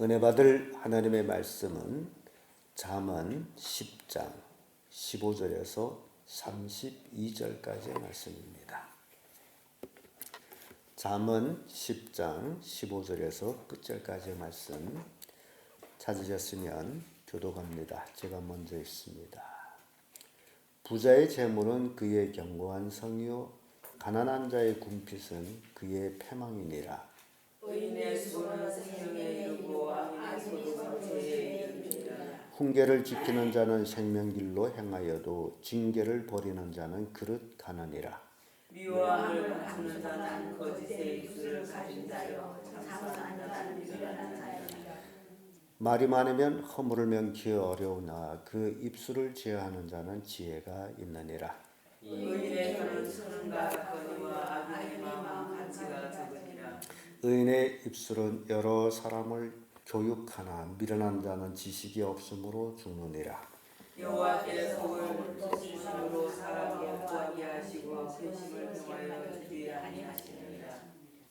은혜 받을 하나님의 말씀은 잠언 10장 15절에서 32절까지의 말씀입니다. 잠언 10장 15절에서 끝절까지의 말씀 찾으셨으면 교독합니다. 제가 먼저 읽습니다. 부자의 재물은 그의 견고한 성이요 가난한 자의 궁핍은 그의 패망이니라. 의인의 수고는 생명에 이르고 악인의 소득은 죄에 이르느니라. 훈계를 지키는 자는 생명길로 행하여도 징계를 버리는 자는 그릇 가느니라. 미워함을 감추는 자는 거짓의 입술을 가진 자요 참선한 자는 미련한 자니라. 말이 많으면 허물을 기어 어려우나 그 입술을 제어하는 자는 지혜가 있느니라. 의인의 혀는 선과 같거니와 악인의 마음은 가치가 적으니라. 의인의 입술은 여러 사람을 교육하나 미련한 자는 지식이 없으므로 죽느니라. 여호와께서 복을 주심으로 사람을 구하게 하시고 근심을 통하여 주지 아니하시느니라.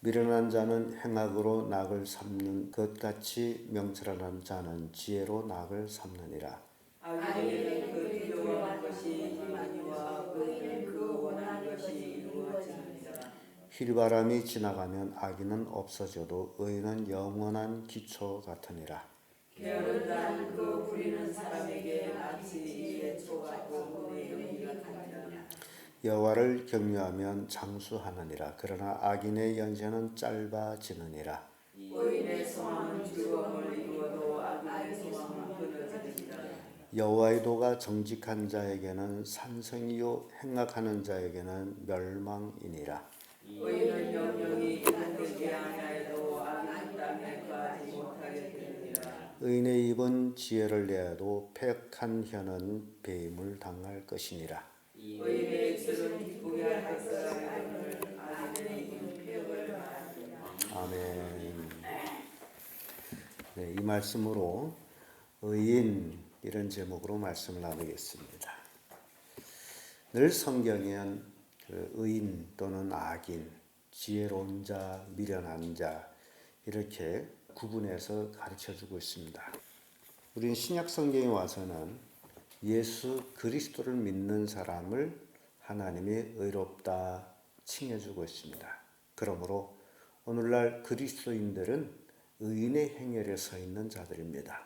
미련한 자는 행악으로 낙을 삼는 것 같이 명철한 자는 지혜로 낙을 삼느니라. 악인에게는 그 필요한 것이 힘이니와 의인은 그 원하는 것이 이루어지느니라. 휘바람이 지나가면 악인은 없어져도 의인은 영원한 기초 같으니라. 게으른 자는 그 부리는 사람에게 마치 예초 같고 물의 연기 같으니라. 여호와를 경외하면 장수하느니라. 그러나 악인의 연세는 짧아지느니라. 의인의 소망은 즐거움을 이루어도 악인의 소망은 끊어지느니라. 여호와의 도가 정직한 자에게는 산성이요 행악하는 자에게는 멸망이니라. 의인은 영영이 힘들게 하나에도 악인은 땅에 거하지 못하게 되느니라. 의인의 입은 지혜를 내어도 폐역한 혀는 배임을 당할 것이니라. 의인의 입술은 기쁘게 할 사람을 악인의 입은 폐역을 말하느니라. 아멘. 네, 이 말씀으로 의인 이런 제목으로 말씀을 나누겠습니다. 늘 성경에는 그 의인 또는 악인, 지혜로운 자, 미련한 자 이렇게 구분해서 가르쳐주고 있습니다. 우리는 신약 성경에 와서는 예수 그리스도를 믿는 사람을 하나님이 의롭다 칭해주고 있습니다. 그러므로 오늘날 그리스도인들은 의인의 행렬에 서 있는 자들입니다.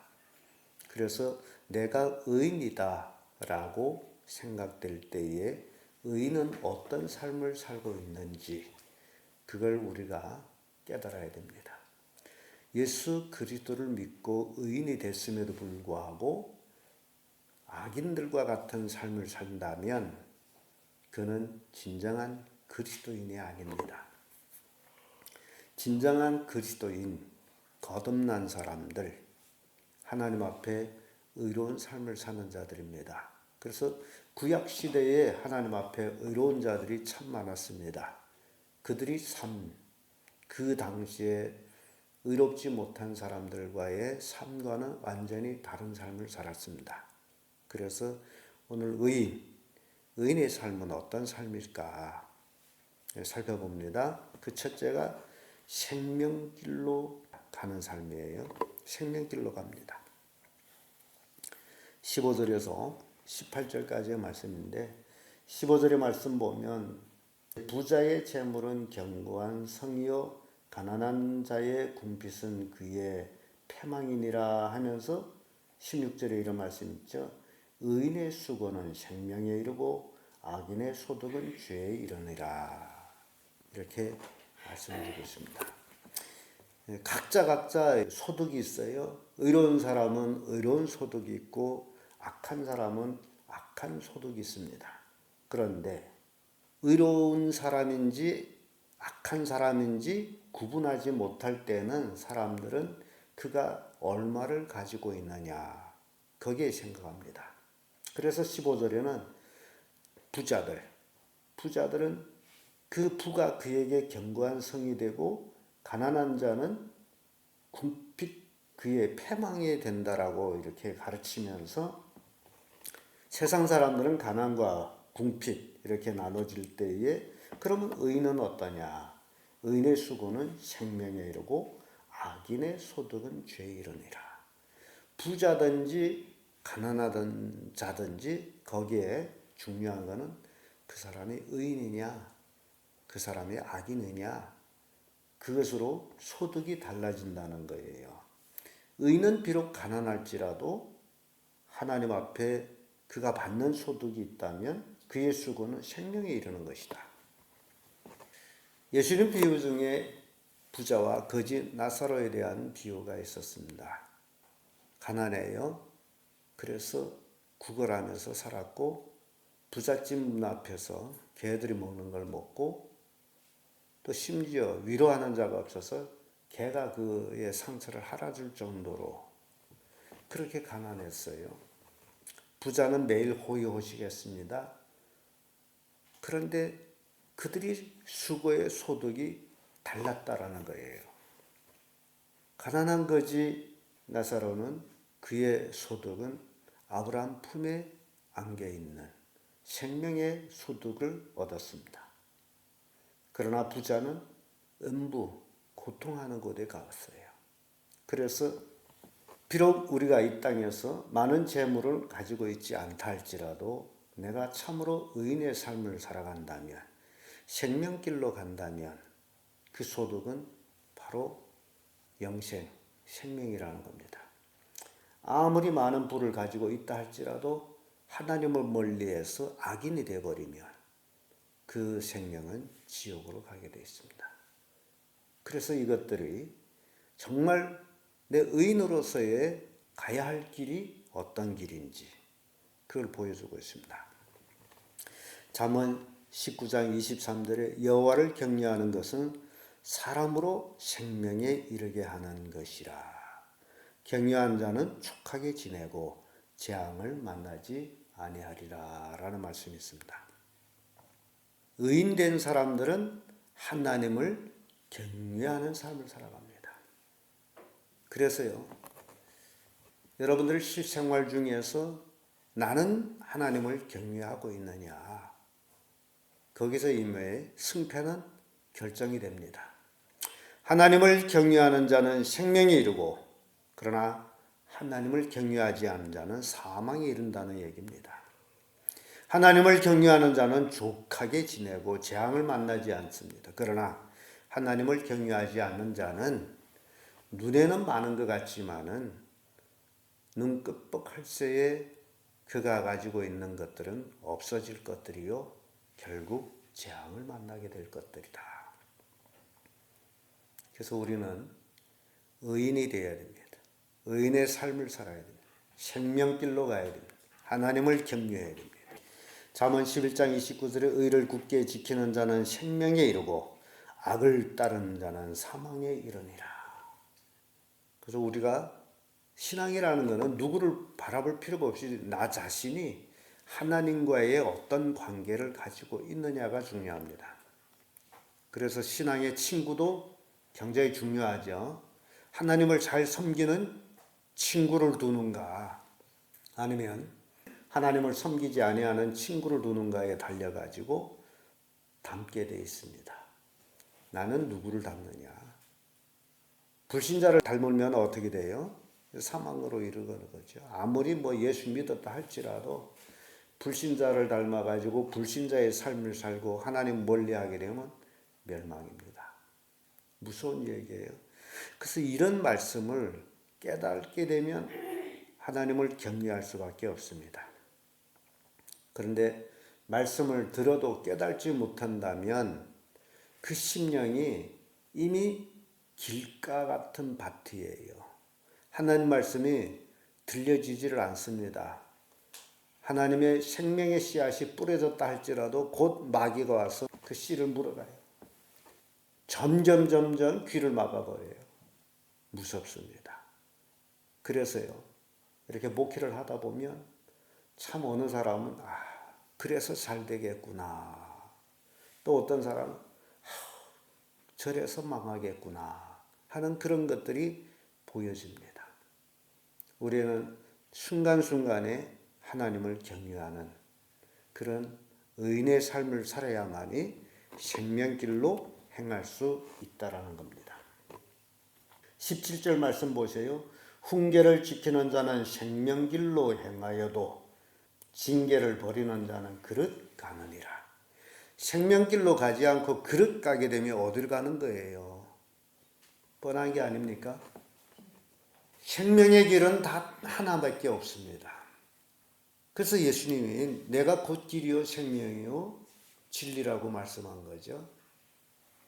그래서 내가 의인이다 라고 생각될 때에 의인은 어떤 삶을 살고 있는지 그걸 우리가 깨달아야 됩니다. 예수 그리스도를 믿고 의인이 됐음에도 불구하고 악인들과 같은 삶을 산다면 그는 진정한 그리스도인이 아닙니다. 진정한 그리스도인, 거듭난 사람들, 하나님 앞에 의로운 삶을 사는 자들입니다. 그래서 구약 시대에 하나님 앞에 의로운 자들이 참 많았습니다. 그들이 그 당시에 의롭지 못한 사람들과의 삶과는 완전히 다른 삶을 살았습니다. 그래서 오늘 의인의 삶은 어떤 삶일까 살펴봅니다. 그 첫째가 생명길로 가는 삶이에요. 생명길로 갑니다. 15절에서 18절까지의 말씀인데 15절의 말씀 보면 부자의 재물은 견고한 성이요 가난한 자의 궁핍은 그의 패망이니라 하면서 16절에 이런 말씀 있죠. 의인의 수고는 생명에 이르고 악인의 소득은 죄에 이르니라. 이렇게 말씀드리고 있습니다. 각자 소득이 있어요. 의로운 사람은 의로운 소득이 있고 악한 사람은 악한 소득이 있습니다. 그런데 의로운 사람인지 악한 사람인지 구분하지 못할 때는 사람들은 그가 얼마를 가지고 있느냐 거기에 생각합니다. 그래서 15절에는 부자들은 그 부가 그에게 견고한 성이 되고 가난한 자는 궁핍 그의 패망이 된다라고 이렇게 가르치면서 세상 사람들은 가난과 궁핍 이렇게 나눠질 때에 그러면 의인은 어떠냐? 의인의 수고는 생명에 이르고 악인의 소득은 죄에 이르니라. 부자든지 가난하던 자든지 거기에 중요한 것은 그 사람이 의인이냐 그 사람이 악인이냐 그것으로 소득이 달라진다는 거예요. 의인은 비록 가난할지라도 하나님 앞에 그가 받는 소득이 있다면 그의 수고는 생명에 이르는 것이다. 예수님 비유 중에 부자와 거지 나사로에 대한 비유가 있었습니다. 가난해요. 그래서 구걸하면서 살았고 부잣집 문 앞에서 개들이 먹는 걸 먹고 또 심지어 위로하는 자가 없어서 개가 그의 상처를 핥아줄 정도로 그렇게 가난했어요. 부자는 매일 호의호식했습니다. 그런데 그들이 수고의 소득이 달랐다라는 거예요. 가난한 거지 나사로는 그의 소득은 아브라함 품에 안겨 있는 생명의 소득을 얻었습니다. 그러나 부자는 음부, 고통하는 곳에 갔어요. 그래서 비록 우리가 이 땅에서 많은 재물을 가지고 있지 않다 할지라도 내가 참으로 의인의 삶을 살아간다면 생명길로 간다면 그 소득은 바로 영생, 생명이라는 겁니다. 아무리 많은 부를 가지고 있다 할지라도 하나님을 멀리해서 악인이 되어버리면 그 생명은 지옥으로 가게 되어 있습니다. 그래서 이것들이 정말 내 의인으로서의 가야 할 길이 어떤 길인지 그걸 보여주고 있습니다. 잠언 19장 23절에 여호와를 경외하는 것은 사람으로 생명에 이르게 하는 것이라. 경외하는 자는 촉하게 지내고 재앙을 만나지 아니하리라 라는 말씀이 있습니다. 의인된 사람들은 하나님을 경외하는 삶을 살아갑니다. 그래서요, 여러분들 실생활 중에서 나는 하나님을 경외하고 있느냐, 거기서 임의 승패는 결정이 됩니다. 하나님을 경외하는 자는 생명에 이르고 그러나 하나님을 경외하지 않는 자는 사망에 이른다는 얘기입니다. 하나님을 경외하는 자는 족하게 지내고 재앙을 만나지 않습니다. 그러나 하나님을 경외하지 않는 자는 눈에는 많은 것 같지만은 눈 끔뻑할 새에 그가 가지고 있는 것들은 없어질 것들이요 결국 재앙을 만나게 될 것들이다. 그래서 우리는 의인이 되어야 됩니다. 의인의 삶을 살아야 됩니다. 생명길로 가야 됩니다. 하나님을 경외해야 됩니다. 잠언 11장 29절에 의를 굳게 지키는 자는 생명에 이르고 악을 따르는 자는 사망에 이르니라. 그래서 우리가 신앙이라는 것은 누구를 바라볼 필요가 없이 나 자신이 하나님과의 어떤 관계를 가지고 있느냐가 중요합니다. 그래서 신앙의 친구도 굉장히 중요하죠. 하나님을 잘 섬기는 친구를 두는가 아니면 하나님을 섬기지 아니하는 친구를 두는가에 달려가지고 닮게 돼 있습니다. 나는 누구를 닮느냐. 불신자를 닮으면 어떻게 돼요? 사망으로 이르는 거죠. 아무리 예수 믿었다 할지라도 불신자를 닮아가지고 불신자의 삶을 살고 하나님 멀리하게 되면 멸망입니다. 무서운 얘기예요. 그래서 이런 말씀을 깨닫게 되면 하나님을 경외할 수밖에 없습니다. 그런데 말씀을 들어도 깨닫지 못한다면 그 심령이 이미 길가 같은 밭이에요. 하나님 말씀이 들려지지를 않습니다. 하나님의 생명의 씨앗이 뿌려졌다 할지라도 곧 마귀가 와서 그 씨를 물어가요. 점점 귀를 막아버려요. 무섭습니다. 그래서요. 이렇게 목회를 하다 보면 참 어느 사람은 그래서 잘 되겠구나. 또 어떤 사람은 저래서 망하겠구나 하는 그런 것들이 보여집니다. 우리는 순간순간에 하나님을 경외하는 그런 의인의 삶을 살아야만이 생명길로 행할 수 있다라는 겁니다. 17절 말씀 보세요. 훈계를 지키는 자는 생명길로 행하여도 징계를 버리는 자는 그릇 가느니라. 생명길로 가지 않고 그릇 가게 되면 어딜 가는 거예요? 뻔한 게 아닙니까? 생명의 길은 다 하나밖에 없습니다. 그래서 예수님이 내가 곧 길이요 생명이요 진리라고 말씀한 거죠.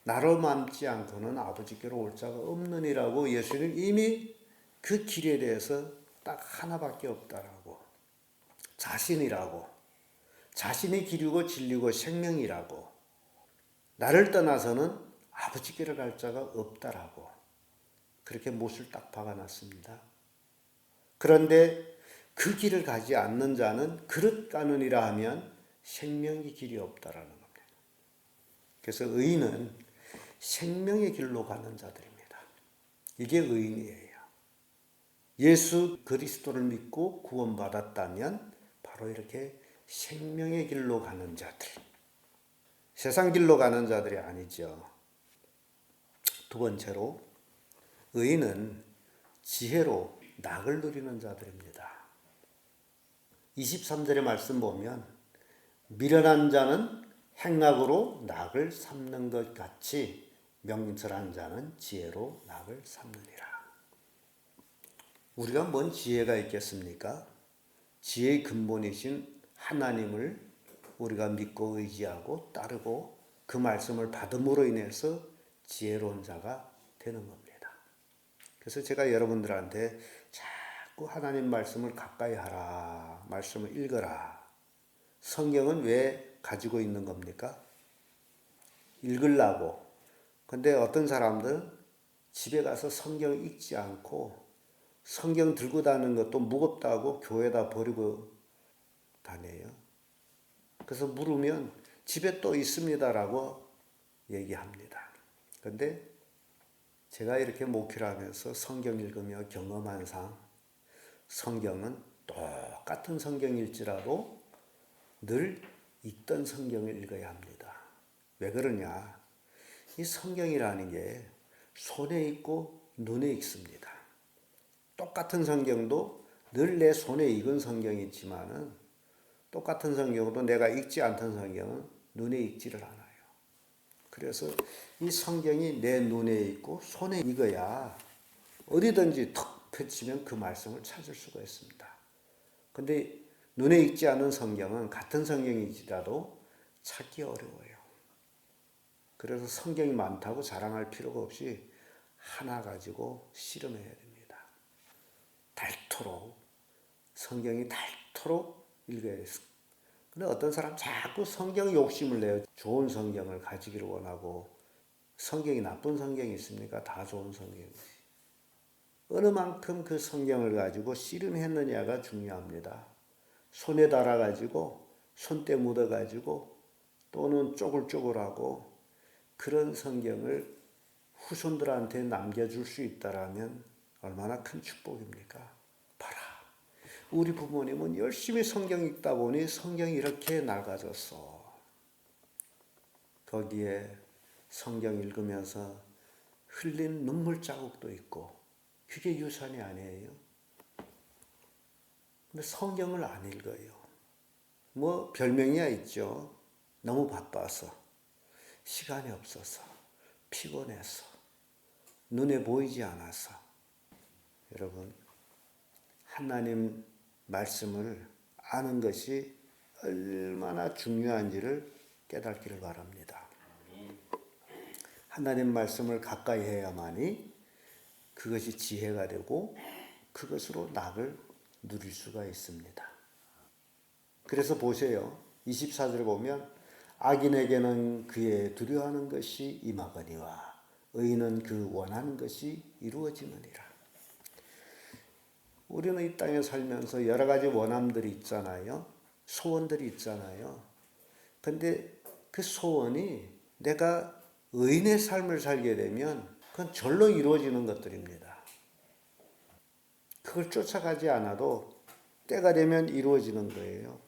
나로 맘지 않고는 아버지께로 올 자가 없느니라고 예수님 이미 그 길에 대해서 딱 하나밖에 없다라고. 자신이라고. 자신이 길이고 진리고 생명이라고. 나를 떠나서는 아버지께로 갈 자가 없다라고. 그렇게 못을 딱 박아놨습니다. 그런데 그 길을 가지 않는 자는 그릇 가느니라 하면 생명의 길이 없다라는 겁니다. 그래서 의인은 생명의 길로 가는 자들입니다. 이게 의인이에요. 예수 그리스도를 믿고 구원받았다면 바로 이렇게 생명의 길로 가는 자들. 세상 길로 가는 자들이 아니죠. 두 번째로 의인은 지혜로 낙을 누리는 자들입니다. 23절의 말씀 보면 미련한 자는 행악으로 낙을 삼는 것 같이 명철한 자는 지혜로 낙을 삼느니라. 우리가 뭔 지혜가 있겠습니까? 지혜의 근본이신 하나님을 우리가 믿고 의지하고 따르고 그 말씀을 받음으로 인해서 지혜로운 자가 되는 겁니다. 그래서 제가 여러분들한테 자꾸 하나님 말씀을 가까이 하라, 말씀을 읽어라. 성경은 왜 가지고 있는 겁니까? 읽으려고. 근데 어떤 사람들은 집에 가서 성경 읽지 않고 성경 들고 다니는 것도 무겁다고 교회에다 버리고 다녀요. 그래서 물으면 집에 또 있습니다라고 얘기합니다. 근데 제가 이렇게 목회를 하면서 성경 읽으며 경험한 상 성경은 똑같은 성경일지라도 늘 읽던 성경을 읽어야 합니다. 왜 그러냐? 이 성경이라는 게 손에 있고 눈에 익습니다. 똑같은 성경도 늘 내 손에 익은 성경이 있지만은 똑같은 성경도 내가 읽지 않던 성경은 눈에 익지를 않아요. 그래서 이 성경이 내 눈에 있고 손에 익어야 어디든지 턱 펼치면 그 말씀을 찾을 수가 있습니다. 근데 눈에 익지 않은 성경은 같은 성경이지라도 찾기 어려워요. 그래서 성경이 많다고 자랑할 필요가 없이 하나 가지고 씨름해야 됩니다. 닳도록 성경이 닳도록 읽어야 돼요. 근데 어떤 사람 자꾸 성경 욕심을 내요. 좋은 성경을 가지기를 원하고 성경이 나쁜 성경이 있습니까? 다 좋은 성경이지. 어느 만큼 그 성경을 가지고 씨름했느냐가 중요합니다. 손에 달아가지고 손때 묻어가지고 또는 쪼글쪼글하고 그런 성경을 후손들한테 남겨줄 수 있다라면 얼마나 큰 축복입니까? 봐라. 우리 부모님은 열심히 성경 읽다 보니 성경이 이렇게 낡아졌어. 거기에 성경 읽으면서 흘린 눈물 자국도 있고 그게 유산이 아니에요. 근데 성경을 안 읽어요. 뭐 별명이야 있죠. 너무 바빠서, 시간이 없어서, 피곤해서, 눈에 보이지 않아서. 여러분, 하나님 말씀을 아는 것이 얼마나 중요한지를 깨닫기를 바랍니다. 하나님 말씀을 가까이 해야만이 그것이 지혜가 되고 그것으로 낙을 누릴 수가 있습니다. 그래서 보세요. 24절에 보면 악인에게는 그의 두려워하는 것이 임하거니와 의인은 그 원하는 것이 이루어지느니라. 우리는 이 땅에 살면서 여러 가지 원함들이 있잖아요. 소원들이 있잖아요. 근데 그 소원이 내가 의인의 삶을 살게 되면 그건 절로 이루어지는 것들입니다. 그걸 쫓아가지 않아도 때가 되면 이루어지는 거예요.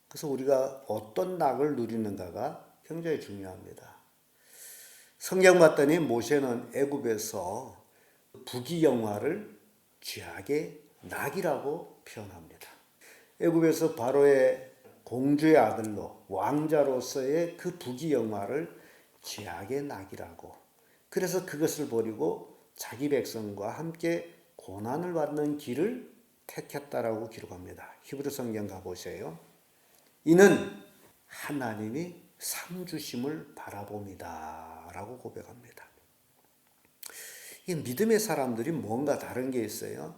그래서 우리가 어떤 낙을 누리는가가 굉장히 중요합니다. 성경 봤더니 모세는 애굽에서 부귀영화를 죄악의 낙이라고 표현합니다. 애굽에서 바로의 공주의 아들로 왕자로서의 그 부귀영화를 죄악의 낙이라고, 그래서 그것을 버리고 자기 백성과 함께 고난을 받는 길을 택했다라고 기록합니다. 히브리 성경 가보세요. 이는 하나님이 상 주심을 바라봅니다 라고 고백합니다. 이 믿음의 사람들이 뭔가 다른 게 있어요.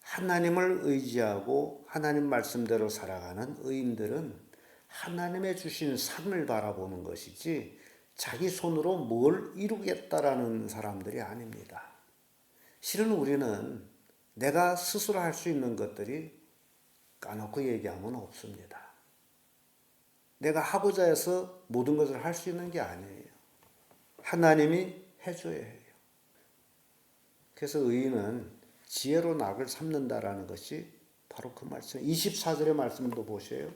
하나님을 의지하고 하나님 말씀대로 살아가는 의인들은 하나님의 주신 상을 바라보는 것이지 자기 손으로 뭘 이루겠다라는 사람들이 아닙니다. 실은 우리는 내가 스스로 할 수 있는 것들이 까놓고 얘기하면 없습니다. 내가 하고자 해서 모든 것을 할 수 있는 게 아니에요. 하나님이 해줘야 해요. 그래서 의인은 지혜로 낙을 삼는다라는 것이 바로 그 말씀. 24절의 말씀도 보세요.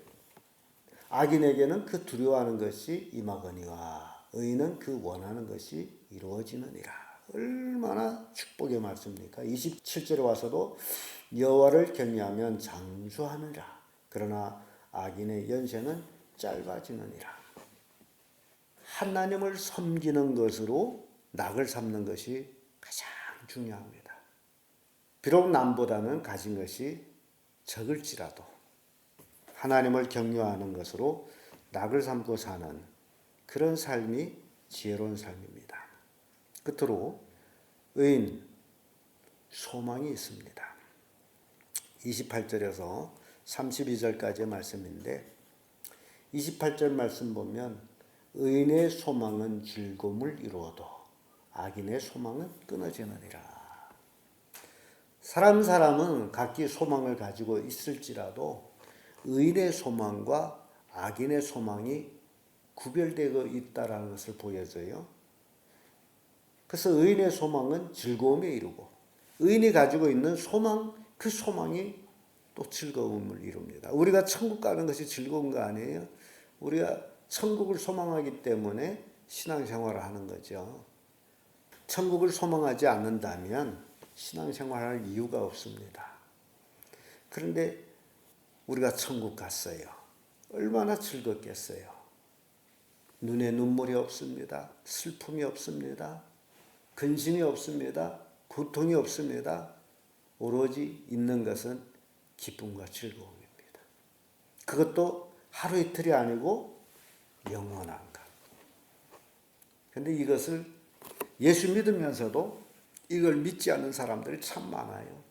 악인에게는 그 두려워하는 것이 임하거니와 의인은 그 원하는 것이 이루어지느니라. 얼마나 축복의 말씀입니까? 27절에 와서도 여호와를 경외하면 장수하느라. 그러나 악인의 연세는 짧아지느니라. 하나님을 섬기는 것으로 낙을 삼는 것이 가장 중요합니다. 비록 남보다는 가진 것이 적을지라도 하나님을 경외하는 것으로 낙을 삼고 사는 그런 삶이 지혜로운 삶입니다. 끝으로 의인, 소망이 있습니다. 28절에서 32절까지의 말씀인데 28절 말씀 보면 의인의 소망은 즐거움을 이루어도 악인의 소망은 끊어지느니라. 사람은 각기 소망을 가지고 있을지라도 의인의 소망과 악인의 소망이 구별되어 있다는 것을 보여줘요. 그래서 의인의 소망은 즐거움에 이르고 의인이 가지고 있는 소망, 그 소망이 또 즐거움을 이룹니다. 우리가 천국 가는 것이 즐거운 거 아니에요? 우리가 천국을 소망하기 때문에 신앙생활을 하는 거죠. 천국을 소망하지 않는다면 신앙생활할 이유가 없습니다. 그런데 우리가 천국 갔어요. 얼마나 즐겁겠어요. 눈에 눈물이 없습니다. 슬픔이 없습니다. 근심이 없습니다. 고통이 없습니다. 오로지 있는 것은 기쁨과 즐거움입니다. 그것도 하루 이틀이 아니고 영원한 것. 그런데 이것을 예수 믿으면서도 이걸 믿지 않는 사람들이 참 많아요.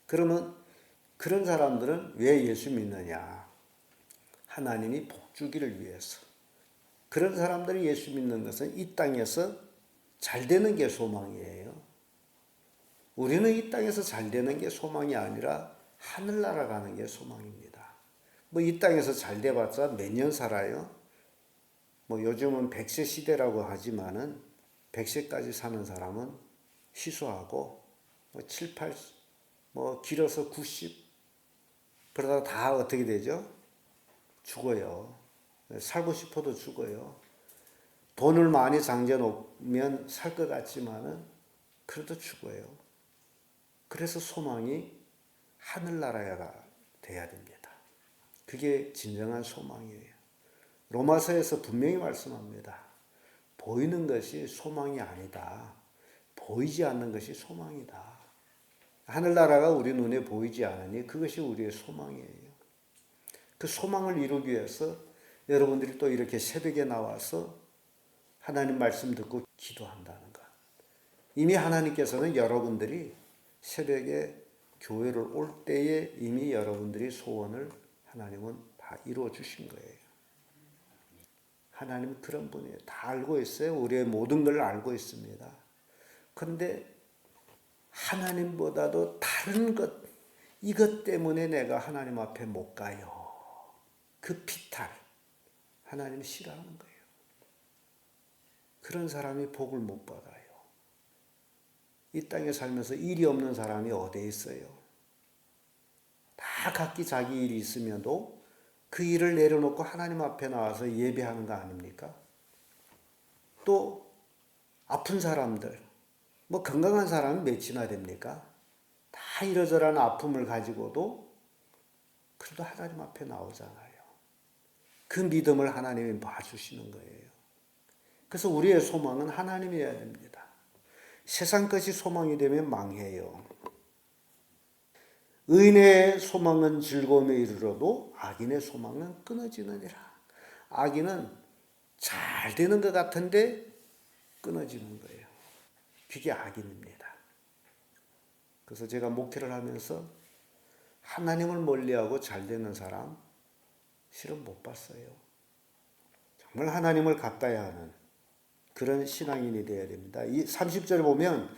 그러면 그런 사람들은 왜 예수 믿느냐? 하나님이 복 주기를 위해서. 그런 사람들이 예수 믿는 것은 이 땅에서 잘 되는 게 소망이에요. 우리는 이 땅에서 잘 되는 게 소망이 아니라 하늘나라 가는 게 소망입니다. 뭐 이 땅에서 잘 돼봤자 몇 년 살아요? 뭐 요즘은 100세 시대라고 하지만은 100세까지 사는 사람은 희소하고 뭐 7, 8, 뭐 길어서 90 그러다가 다 어떻게 되죠? 죽어요. 살고 싶어도 죽어요. 돈을 많이 장져 놓으면 살 것 같지만은 그래도 죽어요. 그래서 소망이 하늘나라가 돼야 됩니다. 그게 진정한 소망이에요. 로마서에서 분명히 말씀합니다. 보이는 것이 소망이 아니다. 보이지 않는 것이 소망이다. 하늘나라가 우리 눈에 보이지 않으니 그것이 우리의 소망이에요. 그 소망을 이루기 위해서 여러분들이 또 이렇게 새벽에 나와서 하나님 말씀 듣고 기도한다는 것. 이미 하나님께서는 여러분들이 새벽에 교회를 올 때에 이미 여러분들이 소원을 하나님은 다 이루어 주신 거예요. 하나님 그런 분이에요. 다 알고 있어요. 우리의 모든 걸 알고 있습니다. 그런데 하나님보다도 다른 것, 이것 때문에 내가 하나님 앞에 못 가요. 그 피탈, 하나님이 싫어하는 거예요. 그런 사람이 복을 못 받아요. 이 땅에 살면서 일이 없는 사람이 어디에 있어요? 다 각기 자기 일이 있으면도 그 일을 내려놓고 하나님 앞에 나와서 예배하는 거 아닙니까? 또 아픈 사람들, 뭐 건강한 사람은 몇이나 됩니까? 다 이러저러한 아픔을 가지고도 그래도 하나님 앞에 나오잖아요. 그 믿음을 하나님이 봐주시는 거예요. 그래서 우리의 소망은 하나님이어야 됩니다. 세상 것이 소망이 되면 망해요. 의인의 소망은 즐거움에 이르러도 악인의 소망은 끊어지느니라. 악인은 잘 되는 것 같은데 끊어지는 거예요. 그게 악인입니다. 그래서 제가 목회를 하면서 하나님을 멀리하고 잘 되는 사람 실은 못 봤어요. 정말 하나님을 가까이 하는 그런 신앙인이 되어야 됩니다. 이 30절에 보면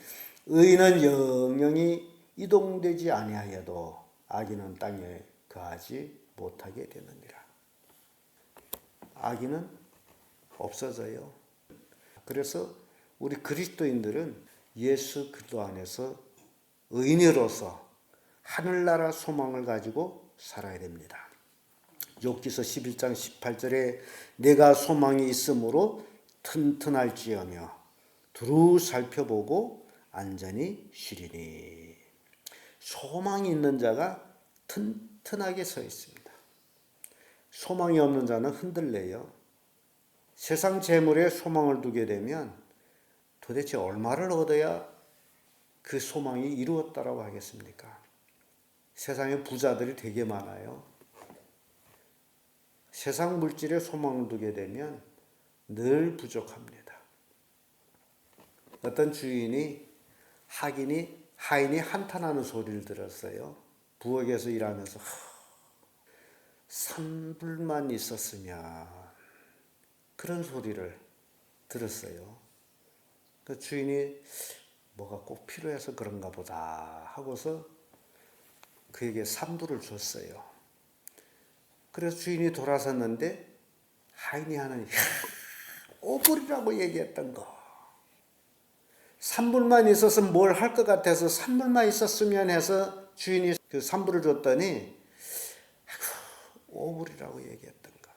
의인은 영영이 이동되지 아니하여도 악인은 땅에 거하지 못하게 되느니라. 악인은 없어져요. 그래서 우리 그리스도인들은 예수 그리스도 안에서 의인으로서 하늘나라 소망을 가지고 살아야 됩니다. 욥기서 11장 18절에 내가 소망이 있으므로 튼튼할지어며 두루 살펴보고 안전히 쉬리니. 소망이 있는 자가 튼튼하게 서 있습니다. 소망이 없는 자는 흔들려요. 세상 재물에 소망을 두게 되면 도대체 얼마를 얻어야 그 소망이 이루었다라고 하겠습니까? 세상에 부자들이 되게 많아요. 세상 물질에 소망을 두게 되면 늘 부족합니다. 어떤 주인이 하인이 한탄하는 소리를 들었어요. 부엌에서 일하면서 산불만 있었으면 그런 소리를 들었어요. 그 주인이 뭐가 꼭 필요해서 그런가 보다 하고서 그에게 산불을 줬어요. 그래서 주인이 돌아섰는데 하인이 하는 오불이라고 얘기했던 거. 산불만 있었으면 뭘 할 것 같아서 산불만 있었으면 해서 주인이 그 산불을 줬더니 오불이라고 얘기했던 거.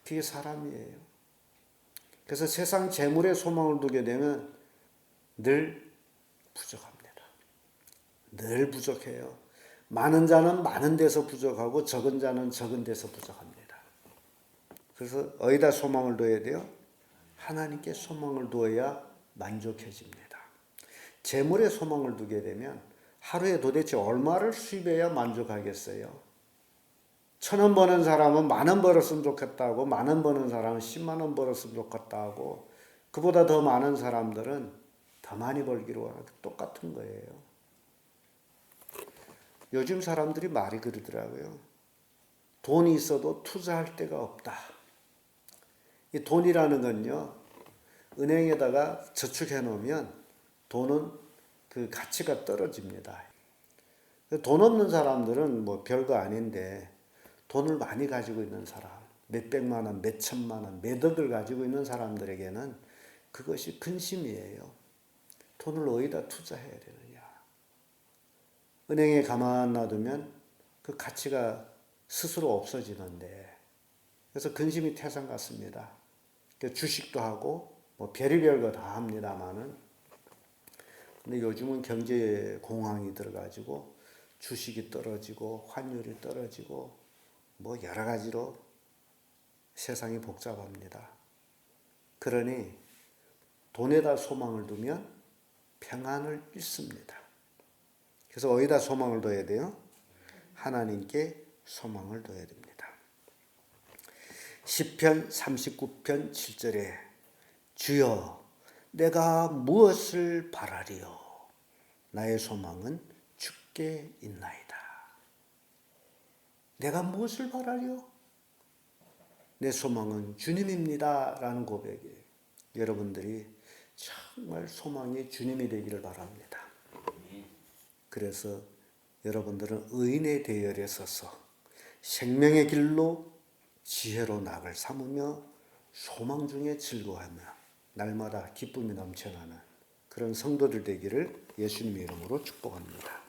그게 사람이에요. 그래서 세상 재물에 소망을 두게 되면 늘 부족합니다. 늘 부족해요. 많은 자는 많은 데서 부족하고 적은 자는 적은 데서 부족합니다. 그래서 어디다 소망을 둬야 돼요? 하나님께 소망을 두어야 만족해집니다. 재물에 소망을 두게 되면 하루에 도대체 얼마를 수입해야 만족하겠어요? 1,000원 버는 사람은 10,000원 벌었으면 좋겠다고, 10,000원 버는 사람은 100,000원 벌었으면 좋겠다고, 그보다 더 많은 사람들은 더 많이 벌기로 하고 똑같은 거예요. 요즘 사람들이 말이 그러더라고요. 돈이 있어도 투자할 데가 없다. 이 돈이라는 건요, 은행에다가 저축해 놓으면 돈은 그 가치가 떨어집니다. 돈 없는 사람들은 뭐 별거 아닌데 돈을 많이 가지고 있는 사람, 몇백만 원, 몇천만 원, 몇 억을 가지고 있는 사람들에게는 그것이 근심이에요. 돈을 어디다 투자해야 되느냐. 은행에 가만 놔두면 그 가치가 스스로 없어지는데, 그래서 근심이 태산 같습니다. 주식도 하고 뭐 별의별 거 다 합니다만은, 근데 요즘은 경제 공황이 들어가지고 주식이 떨어지고 환율이 떨어지고 뭐 여러 가지로 세상이 복잡합니다. 그러니 돈에다 소망을 두면 평안을 잃습니다. 그래서 어디다 소망을 둬야 돼요? 하나님께 소망을 둬야 됩니다. 시편 39편 7절에 주여 내가 무엇을 바라리요? 나의 소망은 주께 있나이다. 내가 무엇을 바라리요? 내 소망은 주님입니다. 라는 고백이에요. 여러분들이 정말 소망이 주님이 되기를 바랍니다. 그래서 여러분들은 의인의 대열에 서서 생명의 길로 지혜로 낙을 삼으며 소망 중에 즐거워하며 날마다 기쁨이 넘쳐나는 그런 성도들 되기를 예수님의 이름으로 축복합니다.